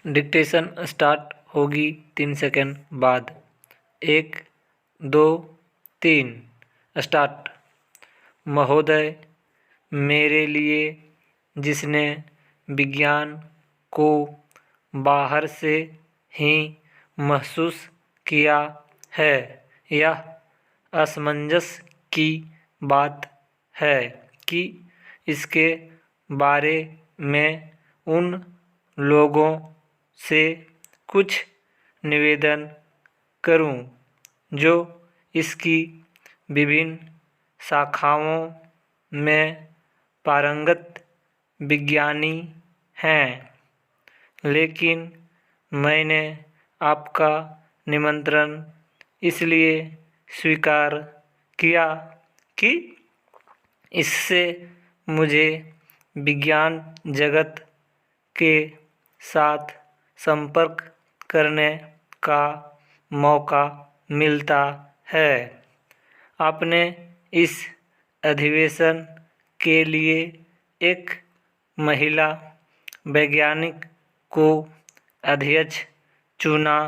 Dictation start होगी 3 second बाद। 1 2 3 start. महोदय, मेरे लिए जिसने विज्ञान को बाहर से ही महसूस किया है, यह असमंजस की बात है कि इसके बारे में उन लोगों से कुछ निवेदन करूं जो इसकी विभिन्न शाखाओं में पारंगत विज्ञानी हैं, लेकिन मैंने आपका निमंत्रण इसलिए स्वीकार किया कि इससे मुझे विज्ञान जगत के साथ संपर्क करने का मौका मिलता है। आपने इस अधिवेशन के लिए एक महिला वैज्ञानिक को अध्यक्ष चुना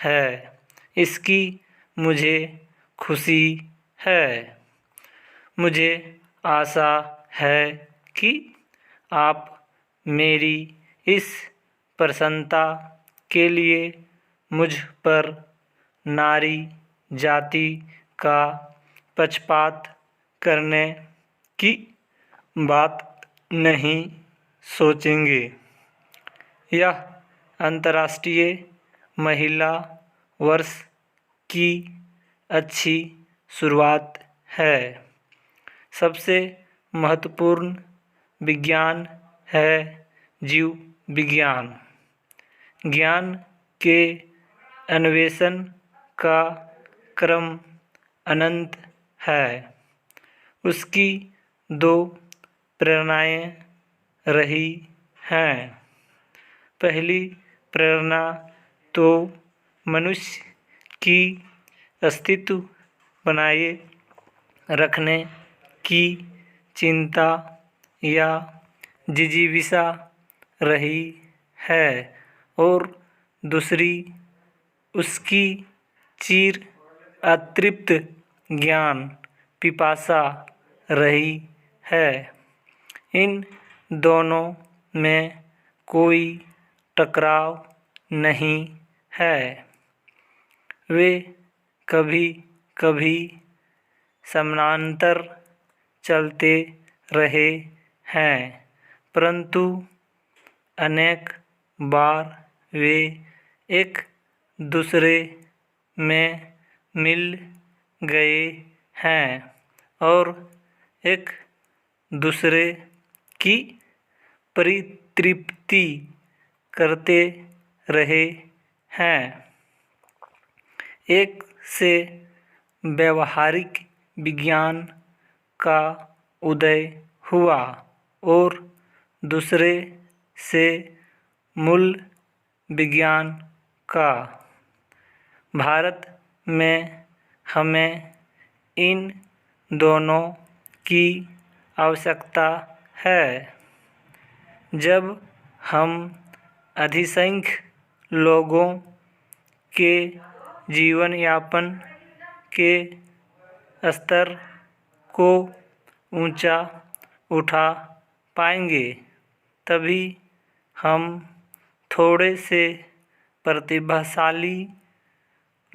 है, इसकी मुझे खुशी है। मुझे आशा है कि आप मेरी इस प्रसन्नता के लिए मुझ पर नारी जाति का पक्षपात करने की बात नहीं सोचेंगे। यह अंतर्राष्ट्रीय महिला वर्ष की अच्छी शुरुआत है। सबसे महत्वपूर्ण विज्ञान है जीव विज्ञान। ज्ञान के अन्वेषण का क्रम अनंत है। उसकी 2 प्रेरणाएं रही हैं। पहली प्रेरणा तो मनुष्य की अस्तित्व बनाए रखने की चिंता या जिजीविषा रही है, और दूसरी उसकी चिर अतृप्त ज्ञान पिपासा रही है। इन दोनों में कोई टकराव नहीं है। वे कभी-कभी समानांतर चलते रहे हैं, परंतु अनेक बार वे एक दूसरे में मिल गए हैं और एक दूसरे की परितृप्ति करते रहे हैं। एक से व्यावहारिक विज्ञान का उदय हुआ और दूसरे से मूल विज्ञान का। भारत में हमें इन दोनों की आवश्यकता है। जब हम अधिसंख्य लोगों के जीवन यापन के स्तर को ऊंचा उठा पाएंगे, तभी हम थोड़े से प्रतिभाशाली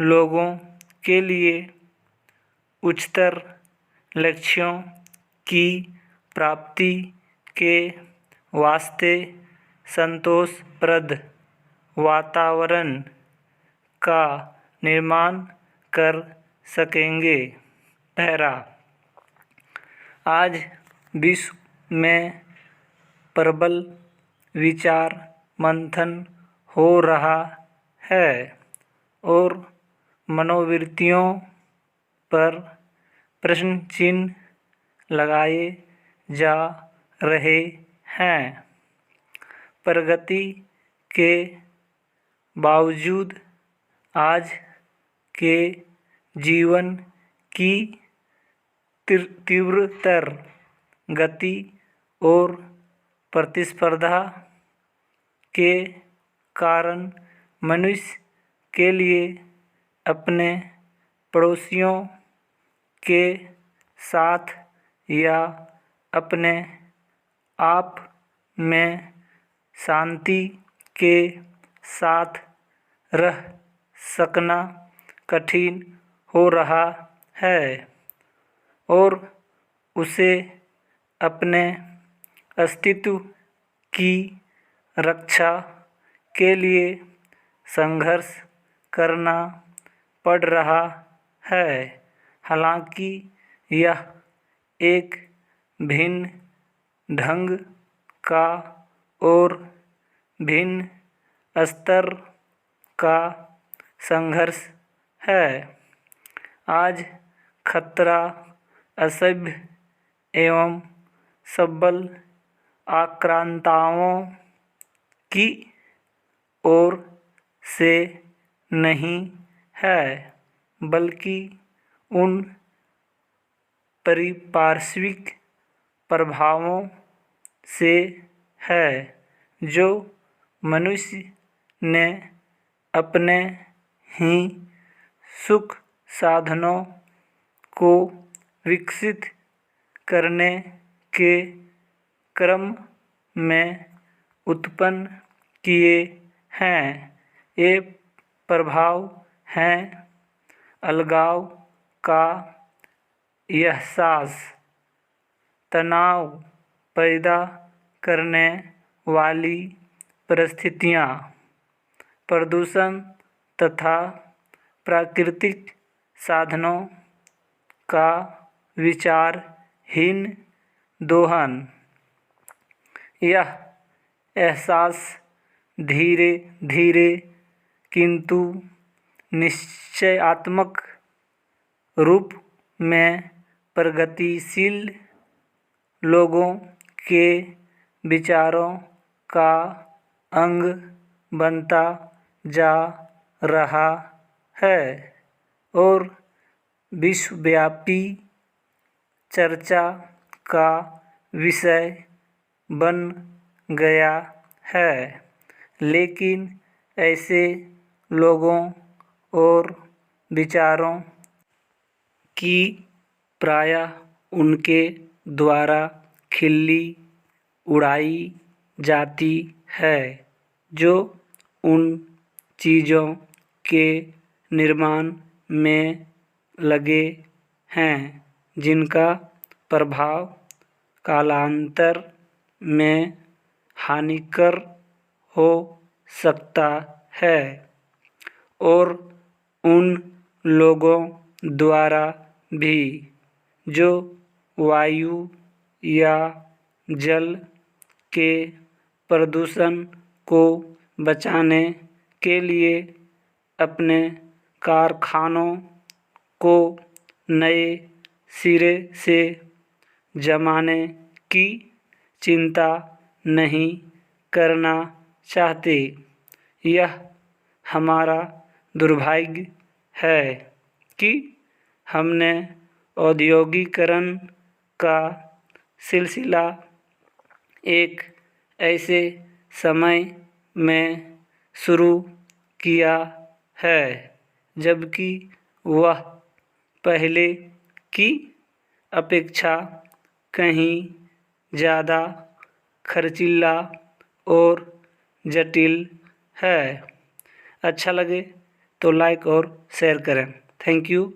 लोगों के लिए उच्चतर लक्ष्यों की प्राप्ति के वास्ते संतोषप्रद वातावरण का निर्माण कर सकेंगे। पैरा। आज विश्व में प्रबल विचार मंथन हो रहा है और मनोवृत्तियों पर प्रश्न चिन्ह लगाए जा रहे हैं। प्रगति के बावजूद आज के जीवन की तीव्रतर गति और प्रतिस्पर्धा के कारण मनुष्य के लिए अपने पड़ोसियों के साथ या अपने आप में शांति के साथ रह सकना कठिन हो रहा है और उसे अपने अस्तित्व की रक्षा के लिए संघर्ष करना पड़ रहा है। हालांकि यह एक भिन्न ढंग का और भिन्न स्तर का संघर्ष है। आज खतरा असभ्य एवं सबल आक्रांताओं की ओर से नहीं है, बल्कि उन पारिपार्श्विक प्रभावों से है जो मनुष्य ने अपने ही सुख साधनों को विकसित करने के क्रम में उत्पन्न किए हैं। ये प्रभाव हैं अलगाव का एहसास, तनाव पैदा करने वाली परिस्थितियाँ, प्रदूषण तथा प्राकृतिक साधनों का विचारहीन दोहन। यह एहसास धीरे धीरे किंतु निश्चयात्मक रूप में प्रगतिशील लोगों के विचारों का अंग बनता जा रहा है और विश्वव्यापी चर्चा का विषय बन गया है। लेकिन ऐसे लोगों और विचारों की प्रायः उनके द्वारा खिल्ली उड़ाई जाती है जो उन चीज़ों के निर्माण में लगे हैं जिनका प्रभाव कालांतर में हानिकर हो सकता है और उन लोगों द्वारा भी जो वायु या जल के प्रदूषण को बचाने के लिए अपने कारखानों को नए सिरे से जमाने की चिंता नहीं करना चाहते। यह हमारा दुर्भाग्य है कि हमने औद्योगिकीकरण का सिलसिला एक ऐसे समय में शुरू किया है जबकि वह पहले की अपेक्षा कहीं ज़्यादा खर्चीला और जटिल है। अच्छा लगे तो लाइक और शेयर करें। Thank you.